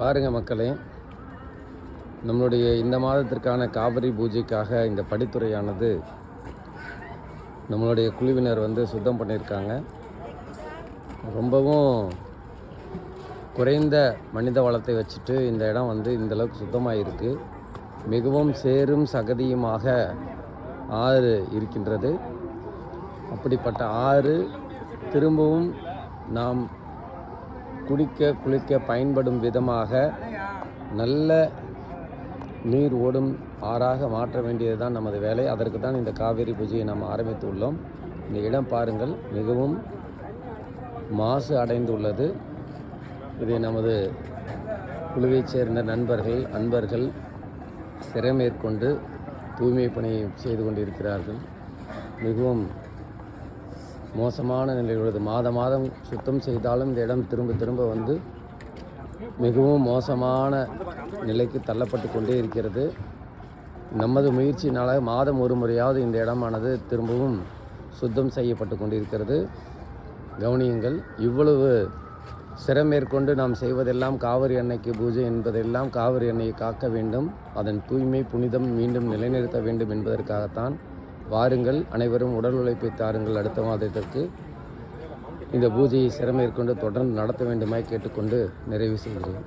பாருங்க மக்களே, நம்மளுடைய இந்த மாதத்திற்கான காவிரி பூஜைக்காக இந்த படித்துறையானது நம்மளுடைய குழுவினர் சுத்தம் பண்ணியிருக்காங்க. ரொம்பவும் குறைந்த மனித வளத்தை வச்சுட்டு இந்த இடம் இந்தளவுக்கு சுத்தமாக இருக்குது. மிகவும் சேரும் சகதியுமாக ஆறு இருக்கின்றது. அப்படிப்பட்ட ஆறு திரும்பவும் நாம் குடிக்க குளிக்க பயன்படும் விதமாக நல்ல நீர் ஓடும் ஆறாக மாற்ற வேண்டியது தான் நமது வேலை. அதற்கு தான் இந்த காவிரி பூஜையை நாம் ஆரம்பித்துள்ளோம். இந்த இடம் பாருங்கள், மிகவும் மாசு அடைந்துள்ளது. இதை நமது குழுவைச் சேர்ந்த நண்பர்கள் அன்பர்கள் சிரமேற்கொண்டு தூய்மை பணியை செய்து கொண்டிருக்கிறார்கள். மிகவும் மோசமான நிலை உள்ளது. மாதம் சுத்தம் செய்தாலும் இந்த இடம் திரும்ப மிகவும் மோசமான நிலைக்கு தள்ளப்பட்டு கொண்டே இருக்கிறது. நமது முயற்சியினால் மாதம் ஒரு முறையாவது இந்த இடமானது திரும்பவும் சுத்தம் செய்யப்பட்டு கொண்டிருக்கிறது. கவனியுங்கள், இவ்வளவு சிரமேற்கொண்டு நாம் செய்வதெல்லாம் காவிரி அன்னைக்கு பூஜை என்பதெல்லாம் காவிரி அன்னையை காக்க வேண்டும், அதன் தூய்மை புனிதம் மீண்டும் நிலைநிறுத்த வேண்டும் என்பதற்காகத்தான். வாருங்கள், அனைவரும் உடல் உழைப்பை தாருங்கள். அடுத்த மாதத்திற்கு இந்த பூஜையை சிரமேற்கொண்டு தொடர்ந்து நடத்த வேண்டுமாய் கேட்டுக்கொண்டு நிறைவு செய்கிறேன்.